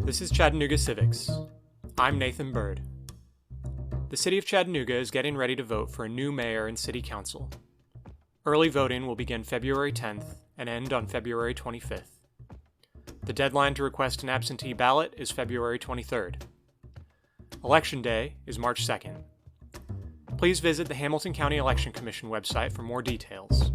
This is Chattanooga Civics. I'm Nathan Bird. The city of Chattanooga is getting ready to vote for a new mayor and city council. Early voting will begin February 10th and end on February 25th. The deadline to request an absentee ballot is February 23rd. Election Day is March 2nd. Please visit the Hamilton County Election Commission website for more details.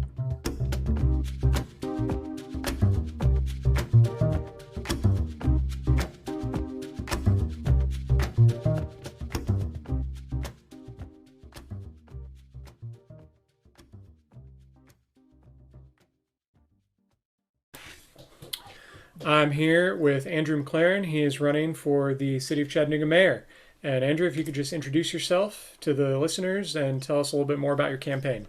I'm here with Andrew McLaren. He is running for the City of Chattanooga mayor. And Andrew, if you could just introduce yourself to the listeners and tell us a little bit more about your campaign.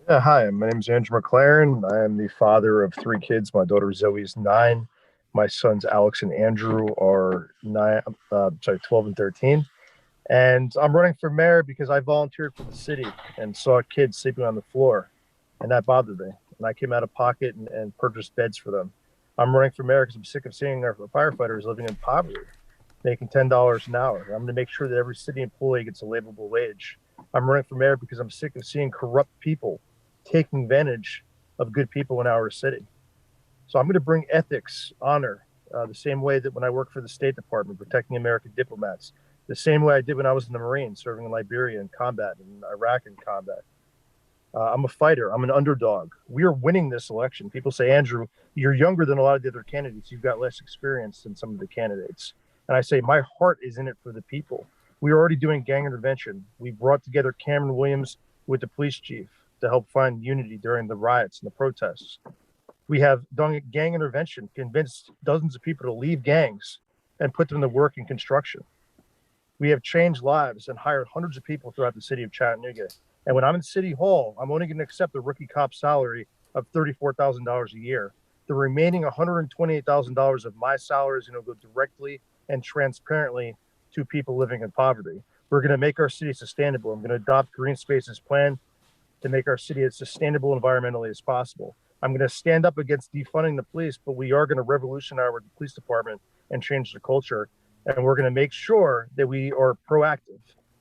Yeah, hi, my name is Andrew McLaren. I am the father of three kids. My daughter Zoe is 9. My sons Alex and Andrew are 12 and 13. And I'm running for mayor because I volunteered for the city and saw kids sleeping on the floor, and that bothered me. And I came out of pocket and purchased beds for them. I'm running for mayor because I'm sick of seeing our firefighters living in poverty, making $10 an hour. I'm going to make sure that every city employee gets a livable wage. I'm running for mayor because I'm sick of seeing corrupt people taking advantage of good people in our city. So I'm going to bring ethics, honor, the same way that when I worked for the State Department, protecting American diplomats, the same way I did when I was in the Marines, serving in Liberia in combat, in Iraq in combat. I'm a fighter. I'm an underdog. We are winning this election. People say, Andrew, you're younger than a lot of the other candidates. You've got less experience than some of the candidates. And I say, my heart is in it for the people. We are already doing gang intervention. We brought together Cameron Williams with the police chief to help find unity during the riots and the protests. We have done gang intervention, convinced dozens of people to leave gangs and put them to work in construction. We have changed lives and hired hundreds of people throughout the city of Chattanooga. And when I'm in City Hall, I'm only going to accept a rookie cop salary of $34,000 a year. The remaining $128,000 of my salary is going to go directly and transparently to people living in poverty. We're going to make our city sustainable. I'm going to adopt Green Space's plan to make our city as sustainable environmentally as possible. I'm going to stand up against defunding the police, but we are going to revolutionize our police department and change the culture. And we're going to make sure that we are proactive,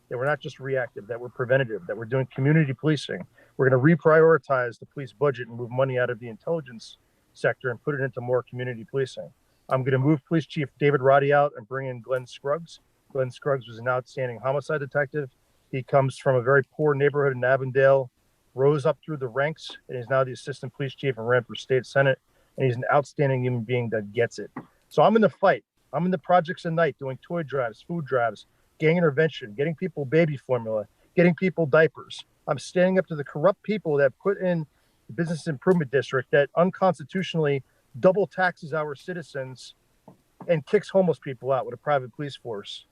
that we're not just reactive, that we're preventative, that we're doing community policing. We're going to reprioritize the police budget and move money out of the intelligence sector and put it into more community policing. I'm going to move Police Chief David Roddy out and bring in Glenn Scruggs. Glenn Scruggs was an outstanding homicide detective. He comes from a very poor neighborhood in Avondale, rose up through the ranks, and is now the assistant police chief and ran for state senate. And he's an outstanding human being that gets it. So I'm in the fight. I'm in the projects at night doing toy drives, food drives, gang intervention, getting people baby formula, getting people diapers. I'm standing up to the corrupt people that put in the business improvement district that unconstitutionally double taxes our citizens and kicks homeless people out with a private police force.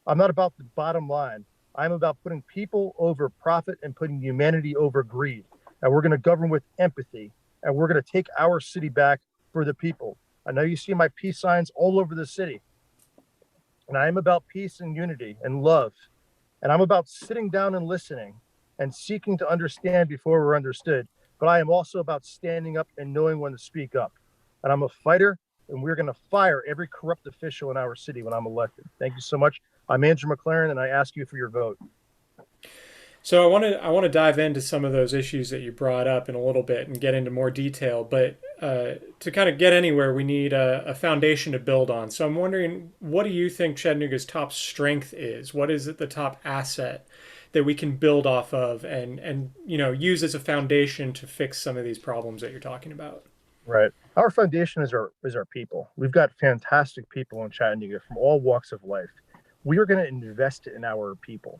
I'm not about the bottom line. I'm about putting people over profit and putting humanity over greed. And we're going to govern with empathy, and we're going to take our city back for the people. I know you see my peace signs all over the city. And I am about peace and unity and love. And I'm about sitting down and listening and seeking to understand before we're understood. But I am also about standing up and knowing when to speak up. And I'm a fighter, and we're going to fire every corrupt official in our city when I'm elected. Thank you so much. I'm Andrew McLaren, and I ask you for your vote. So I want to dive into some of those issues that you brought up in a little bit and get into more detail. But to kind of get anywhere, we need a foundation to build on. So I'm wondering, what do you think Chattanooga's top strength is? What is it, the top asset that we can build off of and use as a foundation to fix some of these problems that you're talking about? Right. Our foundation is our people. We've got fantastic people in Chattanooga from all walks of life. We are going to invest in our people.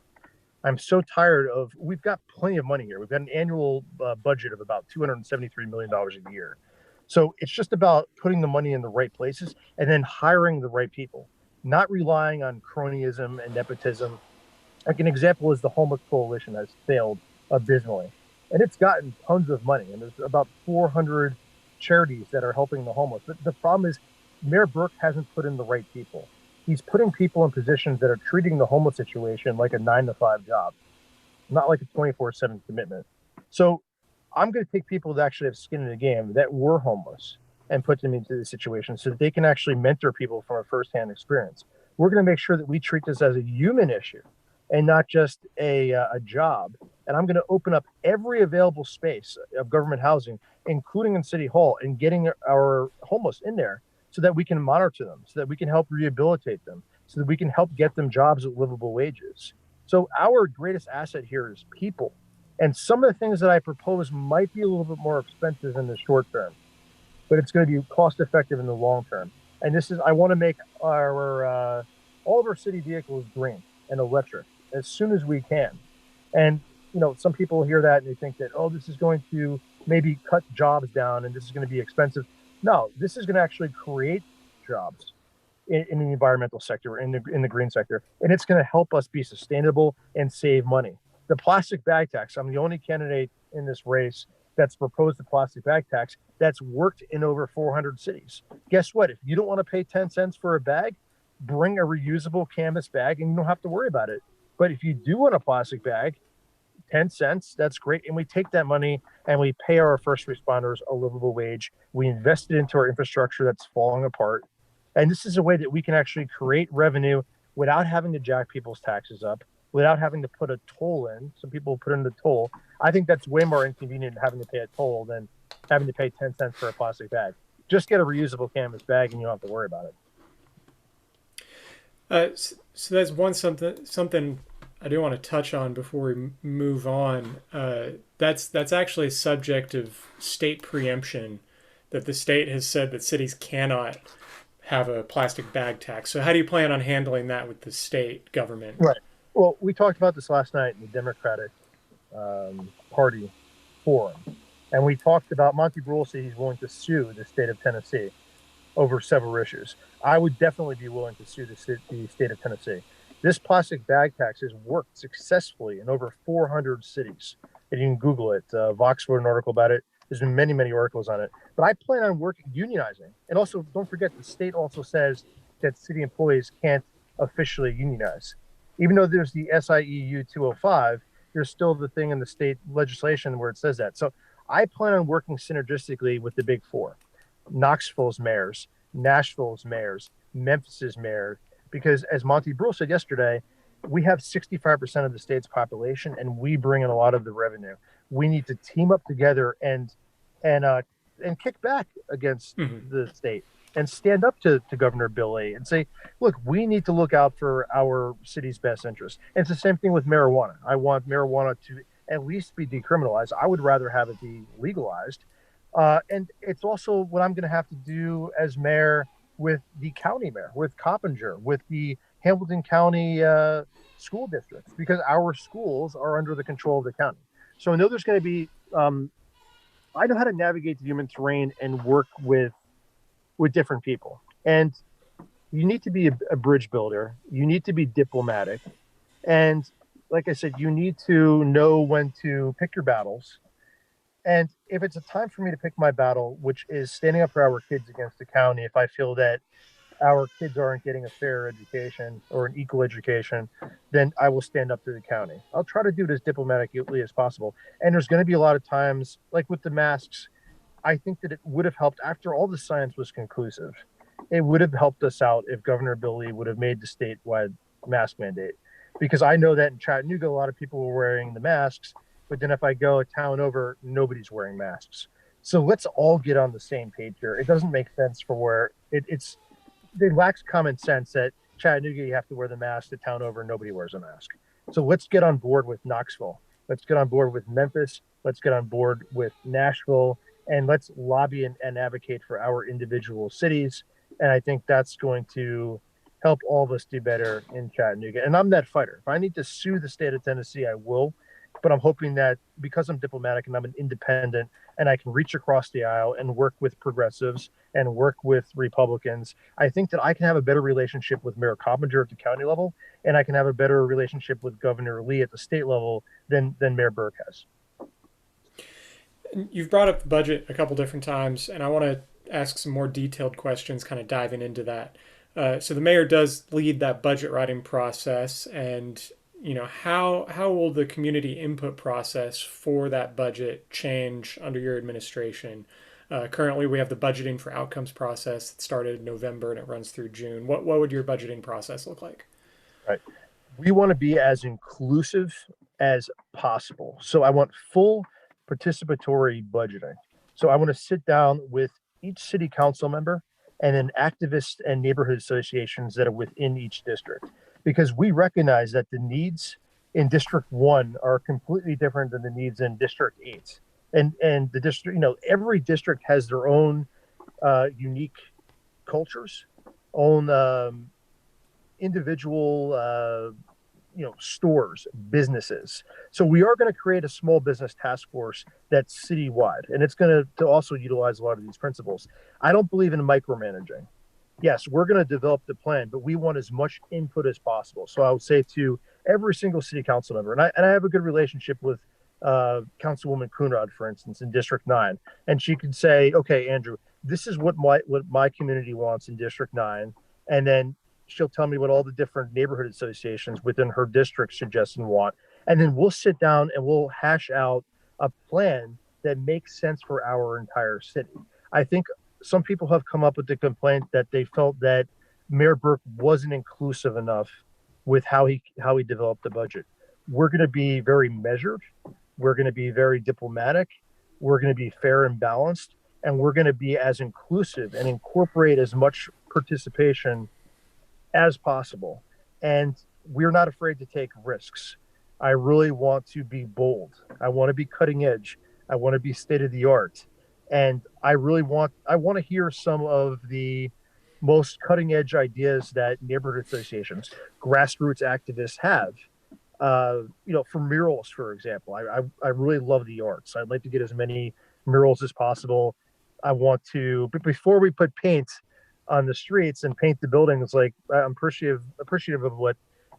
I'm so tired of, we've got plenty of money here. We've got an annual budget of about $273 million a year. So it's just about putting the money in the right places and then hiring the right people, not relying on cronyism and nepotism. Like an example is the Homeless Coalition has failed abysmally. And it's gotten tons of money. And there's about 400 charities that are helping the homeless. But the problem is Mayor Burke hasn't put in the right people. He's putting people in positions that are treating the homeless situation like a 9-to-5 job, not like a 24/7 commitment. So I'm going to take people that actually have skin in the game that were homeless, and put them into the situation so that they can actually mentor people from a firsthand experience. We're going to make sure that we treat this as a human issue and not just a job. And I'm going to open up every available space of government housing, including in City Hall, and getting our homeless in there so that we can monitor them, so that we can help rehabilitate them, so that we can help get them jobs at livable wages. So our greatest asset here is people. And some of the things that I propose might be a little bit more expensive in the short term, but it's going to be cost effective in the long term. And this is, I want to make our all of our city vehicles green and electric as soon as we can. And some people hear that and they think that, oh, this is going to maybe cut jobs down and this is going to be expensive. No, this is going to actually create jobs in the environmental sector, in the green sector, and it's going to help us be sustainable and save money. The plastic bag tax, I'm the only candidate in this race that's proposed the plastic bag tax that's worked in over 400 cities. Guess what? If you don't want to pay 10 cents for a bag, bring a reusable canvas bag and you don't have to worry about it. But if you do want a plastic bag, 10 cents, that's great. And we take that money and we pay our first responders a livable wage. We invest it into our infrastructure that's falling apart. And this is a way that we can actually create revenue without having to jack people's taxes up, without having to put a toll in. Some people put in the toll. I think that's way more inconvenient having to pay a toll than having to pay 10 cents for a plastic bag. Just get a reusable canvas bag and you don't have to worry about it. So that's something I do want to touch on before we move on. That's actually a subject of state preemption, that the state has said that cities cannot have a plastic bag tax. So how do you plan on handling that with the state government? Right. Well, we talked about this last night in the Democratic Party forum. And we talked about Monty Brule said he's willing to sue the state of Tennessee over several issues. I would definitely be willing to sue the state of Tennessee. This plastic bag tax has worked successfully in over 400 cities. And you can Google it. Vox wrote an article about it. There's been many, many articles on it. But I plan on unionizing. And also, don't forget, the state also says that city employees can't officially unionize. Even though there's the SIEU 205, there's still the thing in the state legislation where it says that. So I plan on working synergistically with the big four, Knoxville's mayors, Nashville's mayors, Memphis's mayor, because as Monty Brule said yesterday, we have 65% of the state's population and we bring in a lot of the revenue. We need to team up together and kick back against the state and stand up to Governor Bill A. and say, look, we need to look out for our city's best interest. And it's the same thing with marijuana. I want marijuana to at least be decriminalized. I would rather have it be legalized. And it's also what I'm going to have to do as mayor with the county mayor, with Coppinger, with the Hamilton County school districts, because our schools are under the control of the county. So I know there's going to be, I know how to navigate the human terrain and work with different people. And you need to be a bridge builder. You need to be diplomatic. And like I said, you need to know when to pick your battles. And if it's a time for me to pick my battle, which is standing up for our kids against the county, if I feel that our kids aren't getting a fair education or an equal education, then I will stand up to the county. I'll try to do it as diplomatically as possible. And there's going to be a lot of times, like with the masks, I think that it would have helped after all the science was conclusive. It would have helped us out if Governor Bill Lee would have made the statewide mask mandate. Because I know that in Chattanooga, a lot of people were wearing the masks, but then if I go a town over, nobody's wearing masks. So let's all get on the same page here. It doesn't make sense for where it lacks common sense that Chattanooga, you have to wear the mask, the town over, nobody wears a mask. So let's get on board with Knoxville. Let's get on board with Memphis. Let's get on board with Nashville. And let's lobby and advocate for our individual cities. And I think that's going to help all of us do better in Chattanooga. And I'm that fighter. If I need to sue the state of Tennessee, I will. But I'm hoping that because I'm diplomatic and I'm an independent and I can reach across the aisle and work with progressives and work with Republicans, I think that I can have a better relationship with Mayor Coppinger at the county level, and I can have a better relationship with Governor Lee at the state level than Mayor Burke has. You've brought up the budget a couple different times, and I want to ask some more detailed questions, kind of diving into that. So the mayor does lead that budget writing process, and how will the community input process for that budget change under your administration? Currently, we have the budgeting for outcomes process that started in November and it runs through June. What would your budgeting process look like? Right. We want to be as inclusive as possible. So I want full participatory budgeting. So I want to sit down with each city council member and then activists and neighborhood associations that are within each district, because we recognize that the needs in District 1 are completely different than the needs in District 8. And the district, every district has their own unique cultures, own individual stores, businesses. So we are going to create a small business task force that's citywide, and it's going to also utilize a lot of these principles. I don't believe in micromanaging. Yes, we're going to develop the plan, but we want as much input as possible. So I would say to every single city council member, and I have a good relationship with Councilwoman Coonrod, for instance, in District 9, and she could say, okay, Andrew, this is what my community wants in District 9, and then she'll tell me what all the different neighborhood associations within her district suggest and want. And then we'll sit down and we'll hash out a plan that makes sense for our entire city. I think some people have come up with the complaint that they felt that Mayor Burke wasn't inclusive enough with how he developed the budget. We're going to be very measured. We're going to be very diplomatic. We're going to be fair and balanced. And we're going to be as inclusive and incorporate as much participation as possible. And we're not afraid to take risks. I really want to be bold. I want to be cutting edge. I want to be state of the art. And I want to hear some of the most cutting edge ideas that neighborhood associations, grassroots activists have. For murals, for example, I really love the arts. I'd like to get as many murals as possible. I want to, but before we put paint on the streets and paint the buildings, like I'm appreciative of what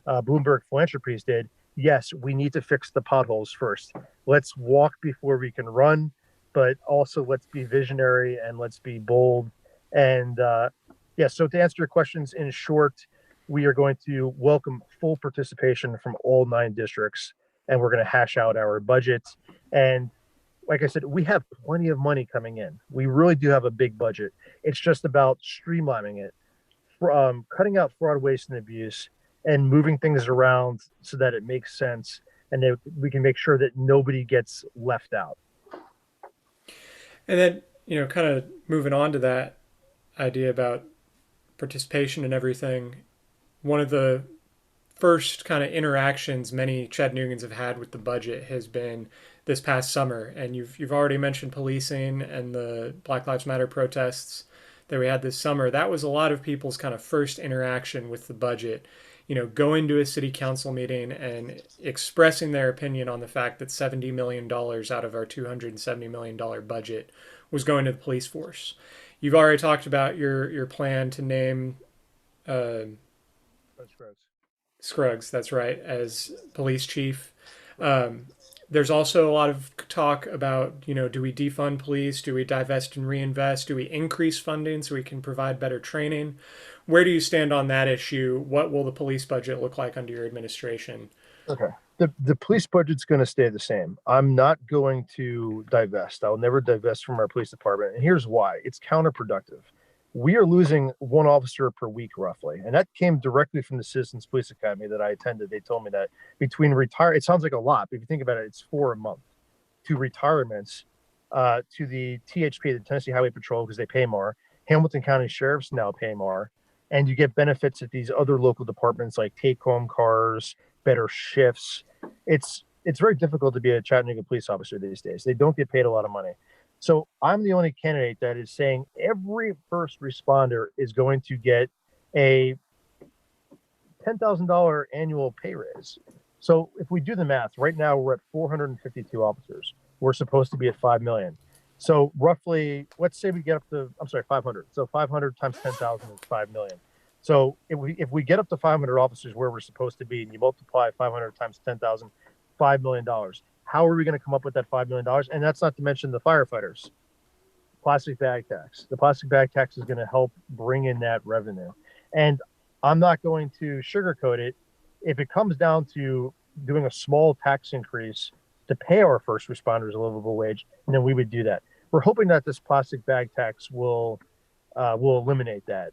Bloomberg Philanthropies did. Yes, we need to fix the potholes first. Let's walk before we can run, but also let's be visionary and let's be bold. And so to answer your questions in short, we are going to welcome full participation from all 9 districts, and we're going to hash out our budgets. And like I said, we have plenty of money coming in. We really do have a big budget. It's just about streamlining it, cutting out fraud, waste, and abuse, and moving things around so that it makes sense and that we can make sure that nobody gets left out. And then, kind of moving on to that idea about participation and everything, one of the first kind of interactions many Chattanoogans have had with the budget has been this past summer. And you've already mentioned policing and the Black Lives Matter protests that we had this summer. That was a lot of people's kind of first interaction with the budget. Going to a city council meeting and expressing their opinion on the fact that $70 million out of our $270 million budget was going to the police force. You've already talked about your plan to name Scruggs, that's right, as police chief. There's also a lot of talk about, do we defund police? Do we divest and reinvest? Do we increase funding so we can provide better training? Where do you stand on that issue? What will the police budget look like under your administration? Okay. The police budget's going to stay the same. I'm not going to divest. I'll never divest from our police department. And here's why. It's counterproductive. We are losing 1 officer per week, roughly. And that came directly from the Citizens Police Academy that I attended. They told me that between it sounds like a lot, but if you think about it, it's 4 a month, to retirements, to the THP, the Tennessee Highway Patrol, because they pay more. Hamilton County Sheriffs now pay more. And you get benefits at these other local departments like take-home cars, better shifts. It's very difficult to be a Chattanooga police officer these days. They don't get paid a lot of money. So I'm the only candidate that is saying every first responder is going to get a $10,000 annual pay raise. So if we do the math, right now we're at 452 officers. We're supposed to be at 5 million. So roughly, let's say we get up to, 500. So 500 times 10,000 is 5 million. So if we get up to 500 officers where we're supposed to be, and you multiply 500 times 10,000, $5 million. How are we going to come up with that $5 million? And that's not to mention the firefighters. Plastic bag tax. The plastic bag tax is going to help bring in that revenue. And I'm not going to sugarcoat it. If it comes down to doing a small tax increase to pay our first responders a livable wage, then we would do that. We're hoping that this plastic bag tax will eliminate that.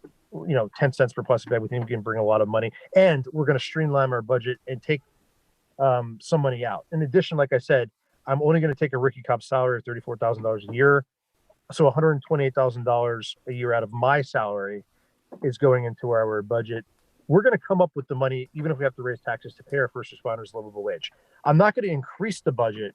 10 cents per plastic bag, we think we can bring a lot of money, and we're going to streamline our budget and take some money out. In addition, like I said, I'm only going to take a rookie cop salary of $34,000 a year. So $128,000 a year out of my salary is going into our budget. We're going to come up with the money, even if we have to raise taxes to pay our first responders livable wage. I'm not going to increase the budget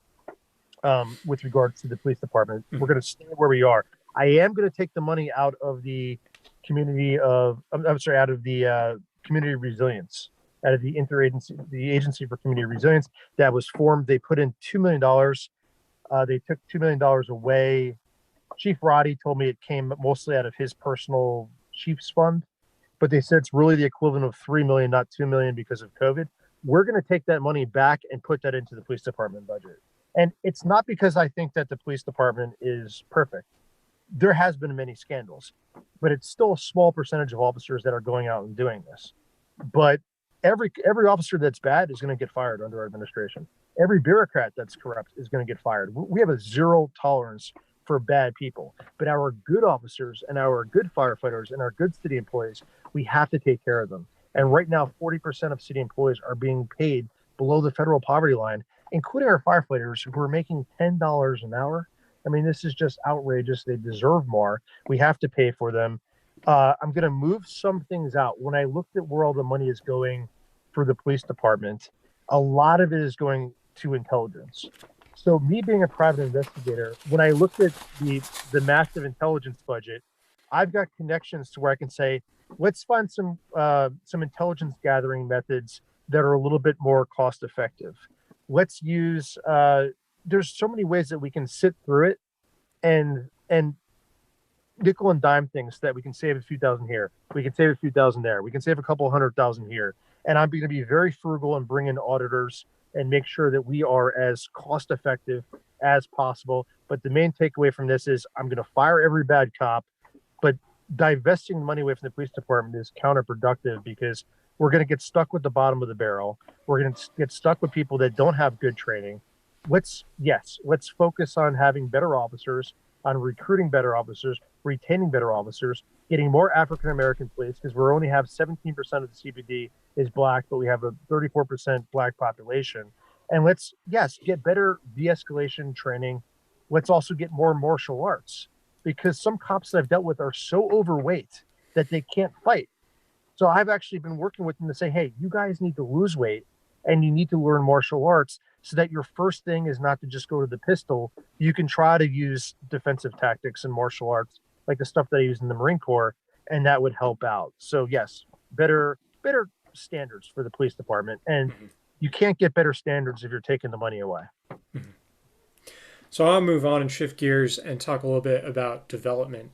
with regards to the police department. We're going to stay where we are. I am going to take the money out of the community out of the community resilience, out of the the Agency for Community Resilience that was formed. They put in $2 million. They took $2 million away. Chief Roddy told me it came mostly out of his personal chief's fund, but they said it's really the equivalent of $3 million, not $2 million because of COVID. We're going to take that money back and put that into the police department budget. And it's not because I think that the police department is perfect. There has been many scandals, but it's still a small percentage of officers that are going out and doing this. But every officer that's bad is going to get fired under our administration. Every bureaucrat that's corrupt is going to get fired. We have a zero tolerance for bad people, but our good officers and our good firefighters and our good city employees, we have to take care of them. And right now, 40% of city employees are being paid below the federal poverty line, including our firefighters who are making $10 an hour. I mean, this is just outrageous. They deserve more. We have to pay for them. I'm going to move some things out. When I looked at where all the money is going for the police department, a lot of it is going to intelligence. So me being a private investigator, when I looked at the massive intelligence budget, I've got connections to where I can say, let's find some intelligence gathering methods that are a little bit more cost effective. Let's use there's so many ways that we can sit through it and nickel and dime things that we can save a few thousand here. We can save a few thousand there. We can save a couple 100,000 here. And I'm going to be very frugal and bring in auditors and make sure that we are as cost effective as possible. But the main takeaway from this is I'm going to fire every bad cop, but divesting money away from the police department is counterproductive because we're going to get stuck with the bottom of the barrel. We're going to get stuck with people that don't have good training. Let's focus on having better officers, on recruiting better officers, retaining better officers, getting more African-American police, because we only have 17% of the CBD is black, but we have a 34% black population. And let's get better de-escalation training. Let's also get more martial arts, because some cops that I've dealt with are so overweight that they can't fight. So I've actually been working with them to say, hey, you guys need to lose weight and you need to learn martial arts so that your first thing is not to just go to the pistol. You can try to use defensive tactics and martial arts, like the stuff that I use in the Marine Corps, and that would help out. So yes, better standards for the police department. And you can't get better standards if you're taking the money away. So I'll move on and shift gears and talk a little bit about development.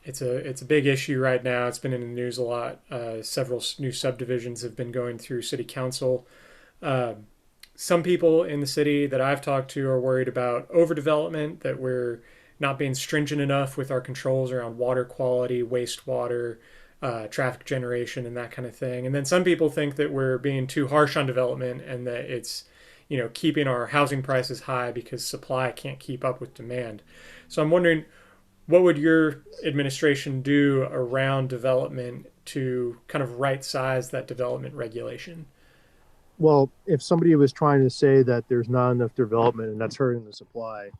It's a big issue right now. It's been in the news a lot. Several new subdivisions have been going through city council. Some people in the city that I've talked to are worried about overdevelopment, that we're not being stringent enough with our controls around water quality, wastewater, traffic generation, and that kind of thing. And then some people think that we're being too harsh on development and that it's, keeping our housing prices high because supply can't keep up with demand. So I'm wondering, what would your administration do around development to kind of right size that development regulation? Well, if somebody was trying to say that there's not enough development and that's hurting the supply,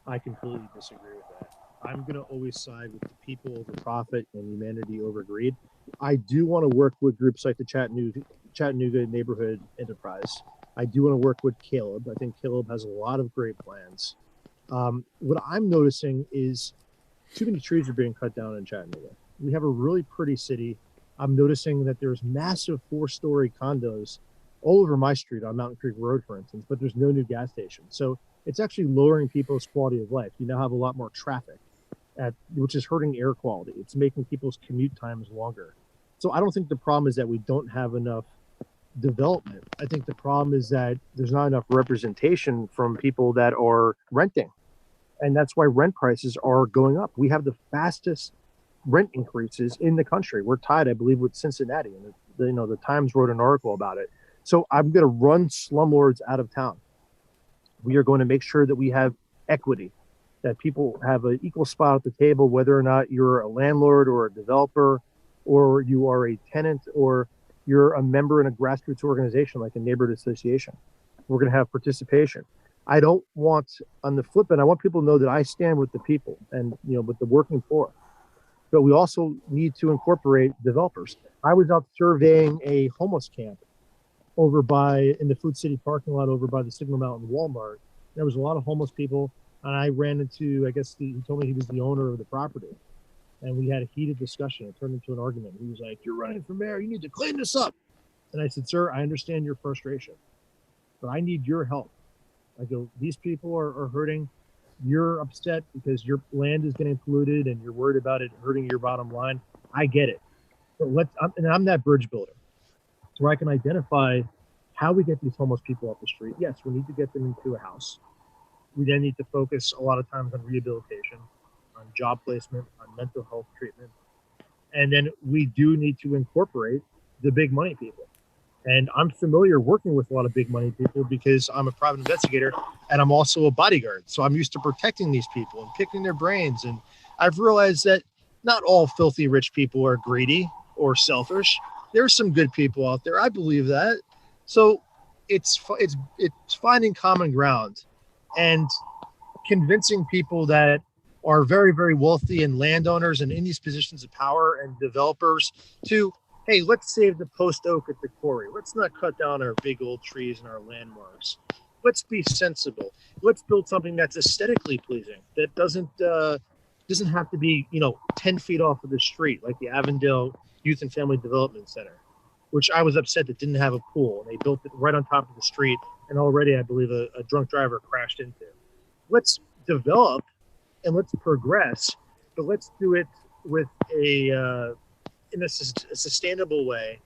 I completely disagree with that. I'm going to always side with the people over profit and humanity over greed. I do want to work with groups like the Chattanooga Neighborhood Enterprise. I do want to work with Caleb. I think Caleb has a lot of great plans. What I'm noticing is too many trees are being cut down in Chattanooga. We have a really pretty city. I'm noticing that there's massive 4-story condos all over my street on Mountain Creek Road, for instance, but there's no new gas station. So it's actually lowering people's quality of life. You now have a lot more traffic, which is hurting air quality. It's making people's commute times longer. So I don't think the problem is that we don't have enough development. I think the problem is that there's not enough representation from people that are renting. And that's why rent prices are going up. We have the fastest rent increases in the country. We're tied, I believe, with Cincinnati. And the Times wrote an article about it. So I'm going to run slumlords out of town. We are going to make sure that we have equity, that people have an equal spot at the table, whether or not you're a landlord or a developer, or you are a tenant, or you're a member in a grassroots organization like a neighborhood association. We're going to have participation. I don't want, on the flip end, I want people to know that I stand with the people and, with the working poor. But we also need to incorporate developers. I was out surveying a homeless camp in the Food City parking lot over by the Signal Mountain Walmart. There was a lot of homeless people, and I ran into, he told me he was the owner of the property. And we had a heated discussion. It turned into an argument. He was like, "You're running for mayor. You need to clean this up." And I said, "Sir, I understand your frustration, but I need your help." I go, "These people are hurting. You're upset because your land is getting polluted and you're worried about it hurting your bottom line. I get it. But I'm that bridge builder. So where I can identify how we get these homeless people off the street. Yes, we need to get them into a house. We then need to focus a lot of times on rehabilitation, on job placement, on mental health treatment. And then we do need to incorporate the big money people. And I'm familiar working with a lot of big money people because I'm a private investigator and I'm also a bodyguard. So I'm used to protecting these people and picking their brains. And I've realized that not all filthy rich people are greedy or selfish. There's some good people out there. I believe that. So it's finding common ground and convincing people that are very, very wealthy and landowners and in these positions of power and developers to, hey, let's save the post oak at the quarry. Let's not cut down our big old trees and our landmarks. Let's be sensible. Let's build something that's aesthetically pleasing, that doesn't have to be 10 feet off of the street, like the Avondale Youth and Family Development Center, which I was upset that didn't have a pool. And they built it right on top of the street, and already I believe a drunk driver crashed into. Let's develop and let's progress, but let's do it with in a sustainable way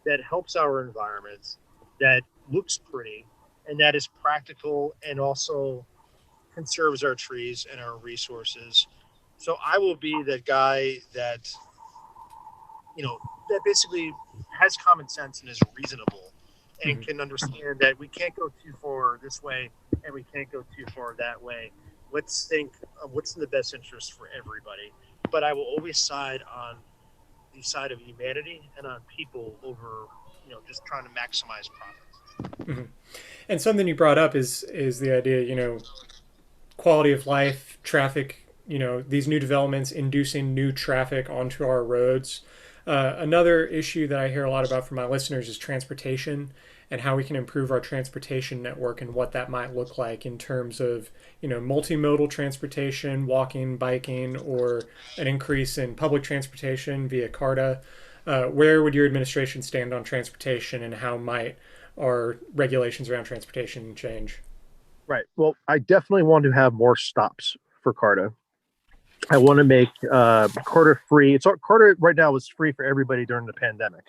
that helps our environment, that looks pretty, and that is practical and also conserves our trees and our resources. So I will be the guy that, that basically has common sense and is reasonable and can understand that we can't go too far this way and we can't go too far that way. Let's think of what's in the best interest for everybody. But I will always side on the side of humanity and on people over, just trying to maximize profits. Mm-hmm. And something you brought up is the idea, quality of life, traffic, these new developments inducing new traffic onto our roads. Another issue that I hear a lot about from my listeners is transportation and how we can improve our transportation network and what that might look like in terms of, multimodal transportation, walking, biking, or an increase in public transportation via CARTA. Where would your administration stand on transportation, and how might our regulations around transportation change? Right. Well, I definitely want to have more stops for CARTA. I want to make CARTA free. CARTA right now is free for everybody during the pandemic,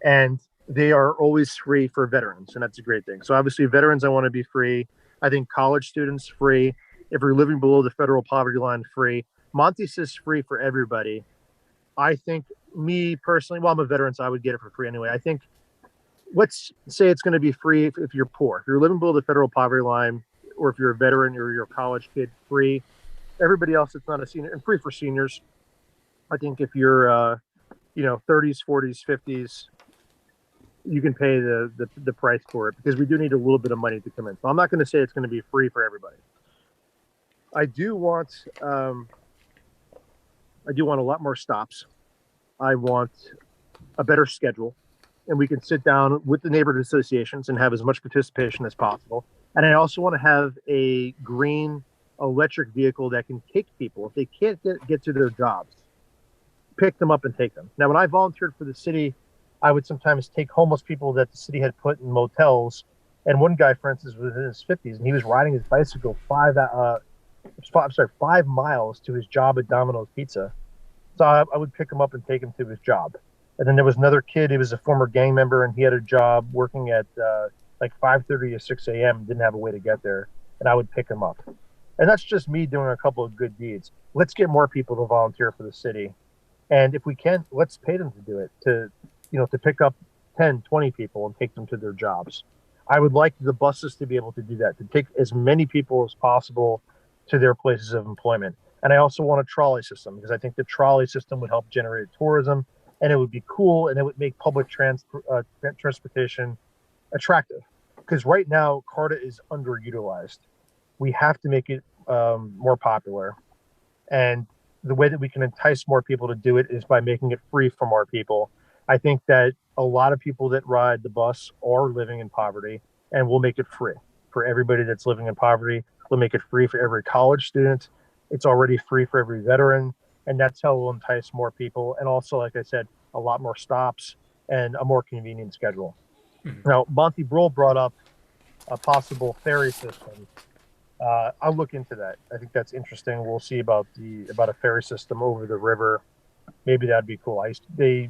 and they are always free for veterans, and that's a great thing. So obviously, veterans, I want to be free. I think college students free. If you're living below the federal poverty line, free. Monty says free for everybody. I think, me personally, well, I'm a veteran, so I would get it for free anyway. I think, let's say it's going to be free if you're poor. If you're living below the federal poverty line, or if you're a veteran or you're a college kid, free. Everybody else that's not a senior, and free for seniors. I think if you're 30s, 40s, 50s, you can pay the price for it, because we do need a little bit of money to come in. So I'm not going to say it's going to be free for everybody. I do want a lot more stops. I want a better schedule, and we can sit down with the neighborhood associations and have as much participation as possible. And I also want to have a green electric vehicle that can take people if they can't get to their jobs, pick them up and take them. Now, when I volunteered for the city, I would sometimes take homeless people that the city had put in motels. And one guy, for instance, was in his 50s, and he was riding his bicycle 5 miles to his job at Domino's Pizza. So I would pick him up and take him to his job. And then there was another kid, he was a former gang member, and he had a job working at like 5:30 to 6 a.m. didn't have a way to get there, and I would pick him up. And that's just me doing a couple of good deeds. Let's get more people to volunteer for the city. And if we can, let's pay them to do it, to pick up 10, 20 people and take them to their jobs. I would like the buses to be able to do that, to take as many people as possible to their places of employment. And I also want a trolley system because I think the trolley system would help generate tourism, and it would be cool, and it would make public transportation attractive. Because right now, CARTA is underutilized. We have to make it more popular. And the way that we can entice more people to do it is by making it free for more people. I think that a lot of people that ride the bus are living in poverty, and we'll make it free for everybody that's living in poverty. We'll make it free for every college student. It's already free for every veteran. And that's how we'll entice more people. And also, like I said, a lot more stops and a more convenient schedule. Mhm. Now, Monty Brohl brought up a possible ferry system. I'll look into that. I think that's interesting. We'll see about a ferry system over the river. Maybe that'd be cool. The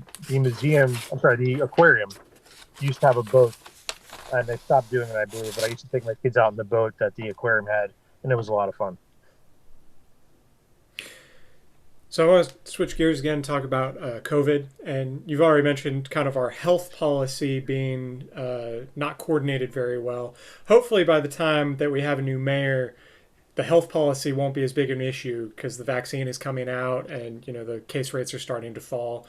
aquarium used to have a boat, and they stopped doing it, I believe. But I used to take my kids out in the boat that the aquarium had, and it was a lot of fun. So I want to switch gears again and talk about COVID. And you've already mentioned kind of our health policy being not coordinated very well. Hopefully, by the time that we have a new mayor, the health policy won't be as big an issue because the vaccine is coming out and the case rates are starting to fall.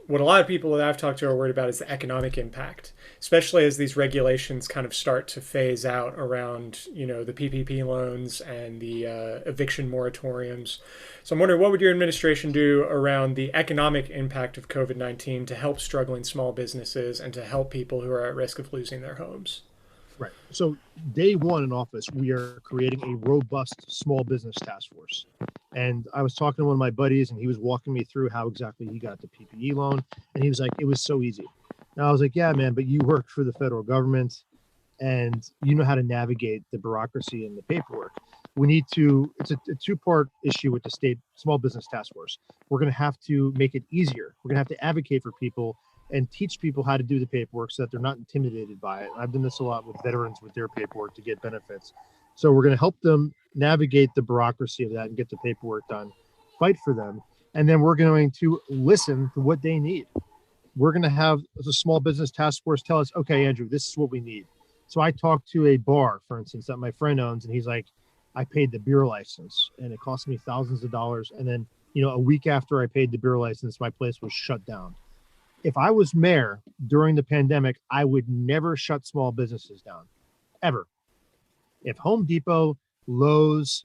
What a lot of people that I've talked to are worried about is the economic impact, especially as these regulations kind of start to phase out around, the PPP loans and the eviction moratoriums. So I'm wondering, what would your administration do around the economic impact of COVID-19 to help struggling small businesses and to help people who are at risk of losing their homes? Right. So day one in office, we are creating a robust small business task force. And I was talking to one of my buddies, and he was walking me through how exactly he got the PPE loan. And he was like, it was so easy. And I was like, yeah, man, but you worked for the federal government and you know how to navigate the bureaucracy and the paperwork. It's a two-part issue with the state small business task force. We're going to have to make it easier. We're going to have to advocate for people and teach people how to do the paperwork so that they're not intimidated by it. I've done this a lot with veterans with their paperwork to get benefits. So we're going to help them navigate the bureaucracy of that and get the paperwork done, fight for them. And then we're going to listen to what they need. We're going to have the small business task force tell us, okay, Andrew, this is what we need. So I talked to a bar, for instance, that my friend owns, and he's like, I paid the beer license and it cost me thousands of dollars. And then, a week after I paid the beer license, my place was shut down. If I was mayor during the pandemic, I would never shut small businesses down, ever. If Home Depot, Lowe's,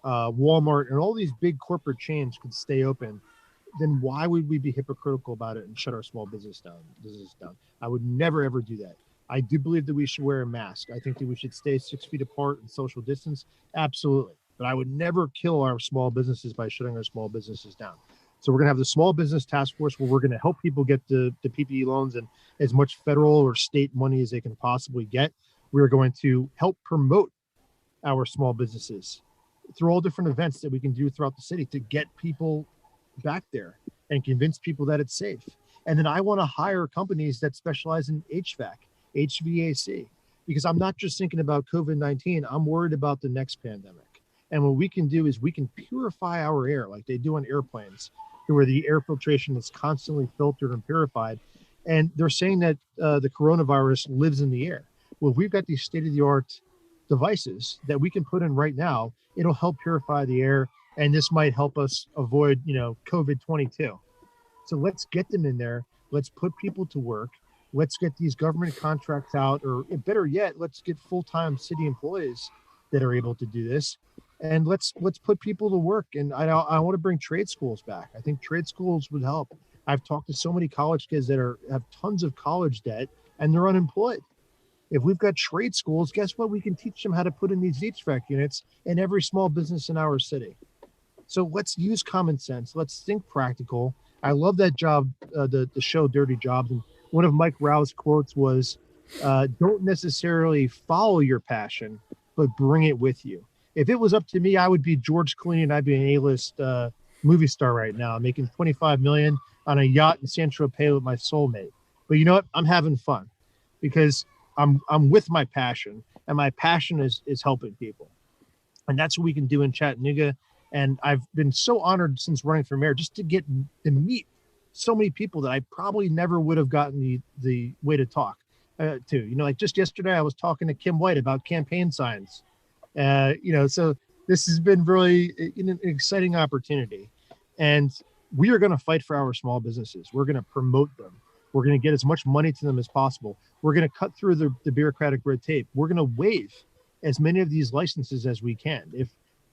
Walmart, and all these big corporate chains could stay open, then why would we be hypocritical about it and shut our small business down? I would never, ever do that. I do believe that we should wear a mask. I think that we should stay 6 feet apart and social distance. Absolutely. But I would never kill our small businesses by shutting our small businesses down. So we're going to have the small business task force where we're going to help people get the PPE loans and as much federal or state money as they can possibly get. We're going to help promote our small businesses through all different events that we can do throughout the city to get people back there and convince people that it's safe. And then I want to hire companies that specialize in HVAC, because I'm not just thinking about COVID-19. I'm worried about the next pandemic. And what we can do is we can purify our air like they do on airplanes, where the air filtration is constantly filtered and purified. And they're saying that the coronavirus lives in the air. Well, we've got these state-of-the-art devices that we can put in right now. It'll help purify the air, and this might help us avoid, COVID-22. So let's get them in there. Let's put people to work. Let's get these government contracts out, or better yet, let's get full-time city employees that are able to do this. And let's put people to work. And I want to bring trade schools back. I think trade schools would help. I've talked to so many college kids that have tons of college debt and they're unemployed. If we've got trade schools, guess what? We can teach them how to put in these HVAC units in every small business in our city. So let's use common sense. Let's think practical. I love that job, the show Dirty Jobs. And one of Mike Rao's quotes was, don't necessarily follow your passion, but bring it with you. If it was up to me, I would be George Clooney and I'd be an A-list movie star right now, making $25 million on a yacht in San Tropez with my soulmate. But you know what? I'm having fun because I'm with my passion, and my passion is helping people. And that's what we can do in Chattanooga. And I've been so honored since running for mayor just to get to meet so many people that I probably never would have gotten the way to talk to. Like just yesterday, I was talking to Kim White about campaign signs. So this has been really an exciting opportunity, and we are going to fight for our small businesses. We're going to promote them. We're going to get as much money to them as possible. We're going to cut through the bureaucratic red tape. We're going to waive as many of these licenses as we can.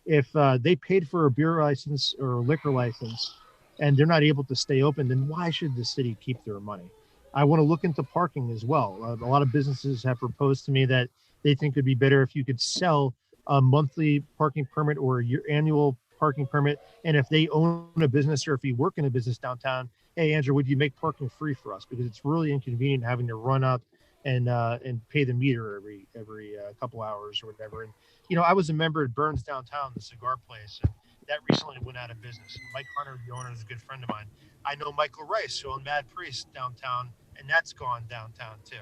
If they paid for a beer license or a liquor license and they're not able to stay open, then why should the city keep their money? I want to look into parking as well. A lot of businesses have proposed to me that they think it'd be better if you could sell a monthly parking permit or your annual parking permit. And if they own a business or if you work in a business downtown, hey, Andrew, would you make parking free for us? Because it's really inconvenient having to run up and pay the meter every couple hours or whatever. And I was a member at Burns Downtown, the cigar place, and that recently went out of business. Mike Hunter, the owner, is a good friend of mine. I know Michael Rice, who owned Mad Priest downtown, and that's gone downtown too.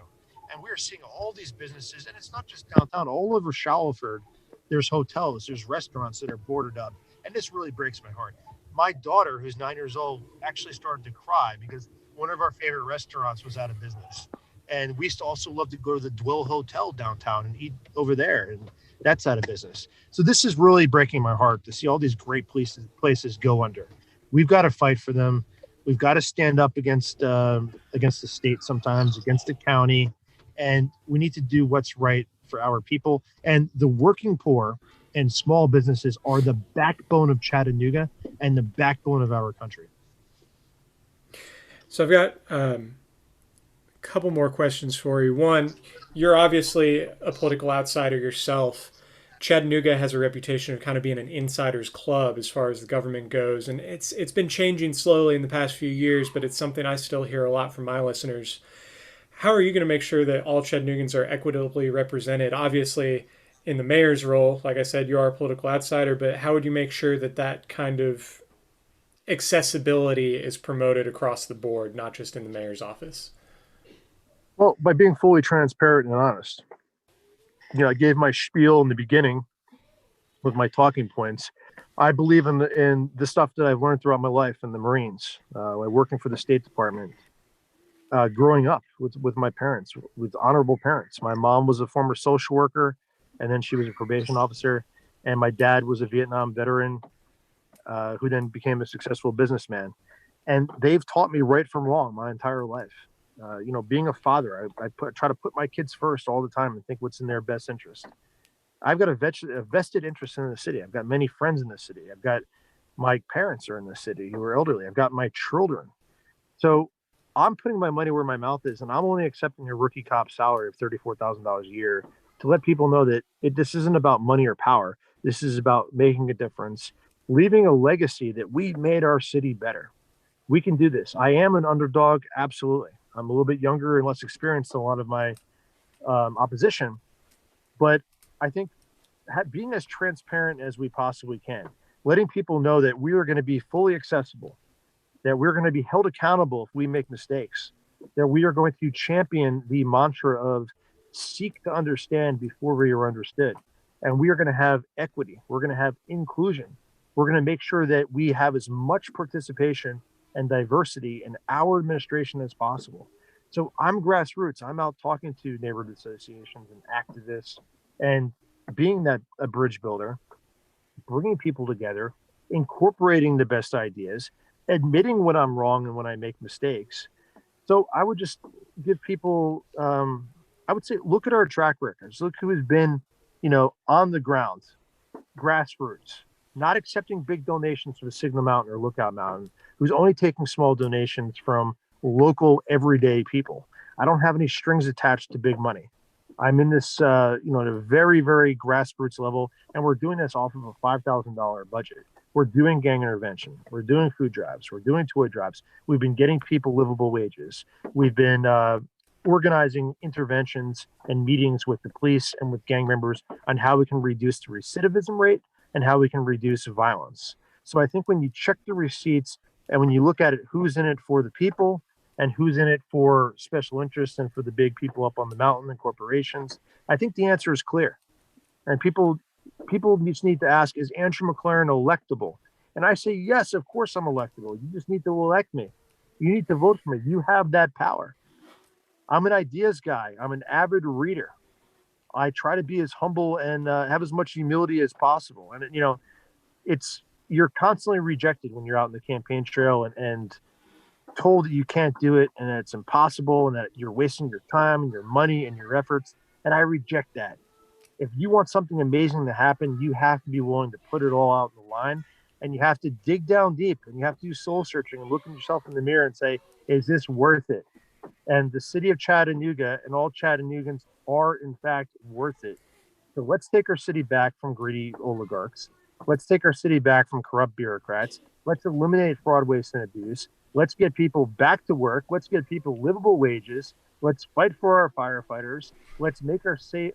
And we're seeing all these businesses, and it's not just downtown. All over Shallowford, there's hotels, there's restaurants that are boarded up, and this really breaks my heart. My daughter, who's 9 years old, actually started to cry because one of our favorite restaurants was out of business. And we used to also love to go to the Dwell Hotel downtown and eat over there, and that's out of business. So this is really breaking my heart to see all these great places go under. We've got to fight for them. We've got to stand up against the state sometimes, against the county, and we need to do what's right for our people. And the working poor and small businesses are the backbone of Chattanooga and the backbone of our country. So I've got a couple more questions for you. One, you're obviously a political outsider yourself. Chattanooga has a reputation of kind of being an insider's club as far as the government goes, and it's been changing slowly in the past few years, but it's something I still hear a lot from my listeners. How are you going to make sure that all Chattanoogans are equitably represented? Obviously, in the mayor's role, like I said, you are a political outsider, but how would you make sure that that kind of accessibility is promoted across the board, not just in the mayor's office? Well, by being fully transparent and honest. I gave my spiel in the beginning with my talking points. I believe in the stuff that I've learned throughout my life in the Marines, working for the State Department, growing up with my parents, with honorable parents. My mom was a former social worker, and then she was a probation officer, and my dad was a Vietnam veteran who then became a successful businessman. And they've taught me right from wrong my entire life. Being a father, I try to put my kids first all the time and think what's in their best interest. I've got a vested interest in the city. I've got many friends in the city. I've got my parents are in the city who are elderly. I've got my children. So I'm putting my money where my mouth is, and I'm only accepting a rookie cop salary of $34,000 a year to let people know that this isn't about money or power. This is about making a difference, leaving a legacy that we made our city better. We can do this. I am an underdog, absolutely. I'm a little bit younger and less experienced than a lot of my opposition, but I think being as transparent as we possibly can, letting people know that we are going to be fully accessible, that we're going to be held accountable if we make mistakes, that we are going to champion the mantra of seek to understand before we are understood. And we are going to have equity. We're going to have inclusion. We're going to make sure that we have as much participation and diversity in our administration as possible. So I'm grassroots. I'm out talking to neighborhood associations and activists and being a bridge builder, bringing people together, incorporating the best ideas, admitting when I'm wrong and when I make mistakes. So I would just give people, I would say, look at our track records. Look who has been, on the ground, grassroots, not accepting big donations from Signal Mountain or Lookout Mountain, who's only taking small donations from local everyday people. I don't have any strings attached to big money. I'm in this, at a very, very grassroots level, and we're doing this off of a $5,000 budget. We're doing gang intervention. We're doing food drives. We're doing toy drives. We've been getting people livable wages. We've been organizing interventions and meetings with the police and with gang members on how we can reduce the recidivism rate and how we can reduce violence. So I think when you check the receipts and when you look at it, who's in it for the people and who's in it for special interests and for the big people up on the mountain and corporations, I think the answer is clear. And people just need to ask, is Andrew McLaren electable? And I say, yes, of course I'm electable. You just need to elect me. You need to vote for me. You have that power. I'm an ideas guy. I'm an avid reader. I try to be as humble and have as much humility as possible. And, you're constantly rejected when you're out in the campaign trail and told that you can't do it and that it's impossible and that you're wasting your time and your money and your efforts. And I reject that. If you want something amazing to happen, you have to be willing to put it all out in the line, and you have to dig down deep, and you have to do soul searching and look at yourself in the mirror and say, is this worth it? And the city of Chattanooga and all Chattanoogans are in fact worth it. So let's take our city back from greedy oligarchs. Let's take our city back from corrupt bureaucrats. Let's eliminate fraud, waste, and abuse. Let's get people back to work. Let's get people livable wages. Let's fight for our firefighters. Let's make our city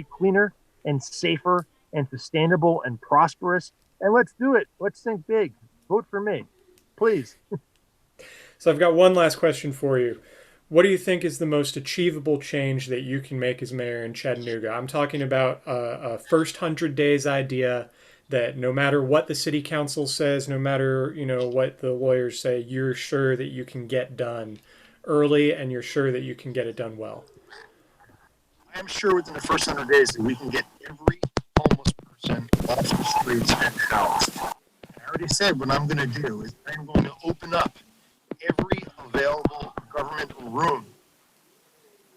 cleaner and safer and sustainable and prosperous. And let's do it. Let's think big. Vote for me, please. So I've got one last question for you. What do you think is the most achievable change that you can make as mayor in Chattanooga? I'm talking about a first 100 days idea that no matter what the city council says, no matter what the lawyers say, you're sure that you can get done early and you're sure that you can get it done well. I am sure within the first 100 days that we can get every homeless person off the streets and housed. I already said what I'm going to do is I'm going to open up every available government room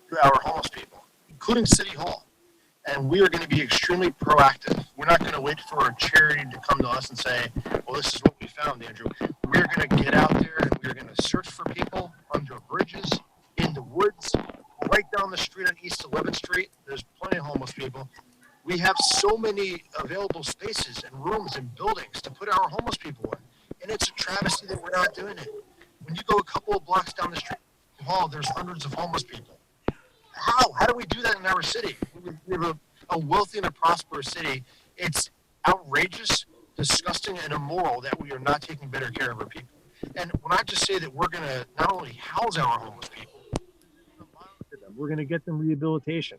to our homeless people, including City Hall. And we are going to be extremely proactive. We're not going to wait for a charity to come to us and say, well, this is what we found, Andrew. We're going to get out there and we're going to search for people under bridges, in the woods, right down the street on East 11th Street. There's plenty of homeless people. We have so many available spaces and rooms and buildings to put our homeless people in. And it's a travesty that we're not doing it. When you go a couple of blocks down the street, there's hundreds of homeless people. How do we do that in our city? We have a wealthy and a prosperous city. It's outrageous, disgusting, and immoral that we are not taking better care of our people. And when I just say that we're going to not only house our homeless people, we're going to get them rehabilitation.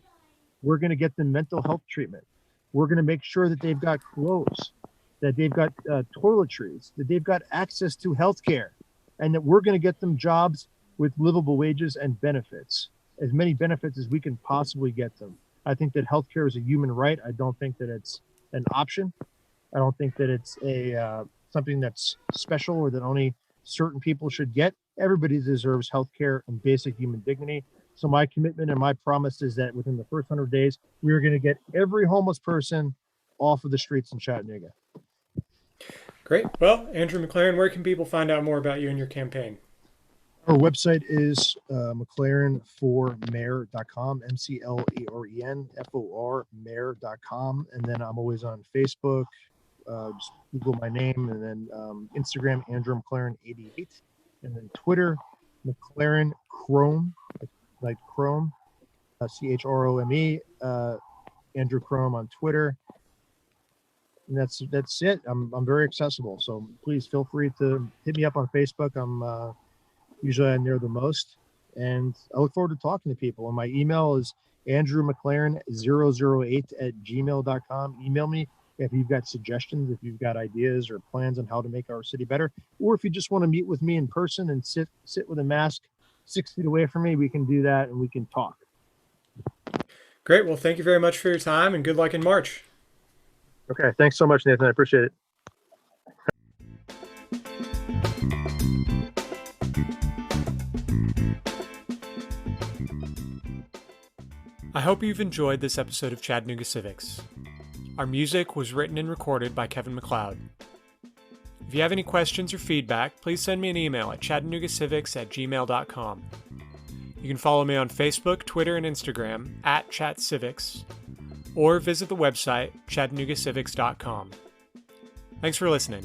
We're going to get them mental health treatment. We're going to make sure that they've got clothes, that they've got toiletries, that they've got access to health care, and that we're going to get them jobs with livable wages and benefits, as many benefits as we can possibly get them. I think that healthcare is a human right. I don't think that it's an option. I don't think that it's something that's special or that only certain people should get. Everybody deserves healthcare and basic human dignity. So my commitment and my promise is that within the first 100 days, we are going to get every homeless person off of the streets in Chattanooga. Great. Well, Andrew McLaren, where can people find out more about you and your campaign? Our website is McLarenformayor.com, McLarenfor mayor.com. And then I'm always on Facebook. Just Google my name, and then Instagram, Andrew McLaren 88. And then Twitter, McLaren Chrome, like Chrome, Chrome, Andrew Chrome on Twitter. And that's it. I'm very accessible. So please feel free to hit me up on Facebook. I'm usually I'm there the most. And I look forward to talking to people. And my email is andrewmclaren008@gmail.com. Email me if you've got suggestions, if you've got ideas or plans on how to make our city better, or if you just want to meet with me in person and sit with a mask 6 feet away from me, we can do that and we can talk. Great. Well, thank you very much for your time and good luck in March. Okay. Thanks so much, Nathan. I appreciate it. I hope you've enjoyed this episode of Chattanooga Civics. Our music was written and recorded by Kevin MacLeod. If you have any questions or feedback, please send me an email at chattanoogacivics@gmail.com. You can follow me on Facebook, Twitter, and Instagram @chatcivics, or visit the website chattanoogacivics.com. Thanks for listening.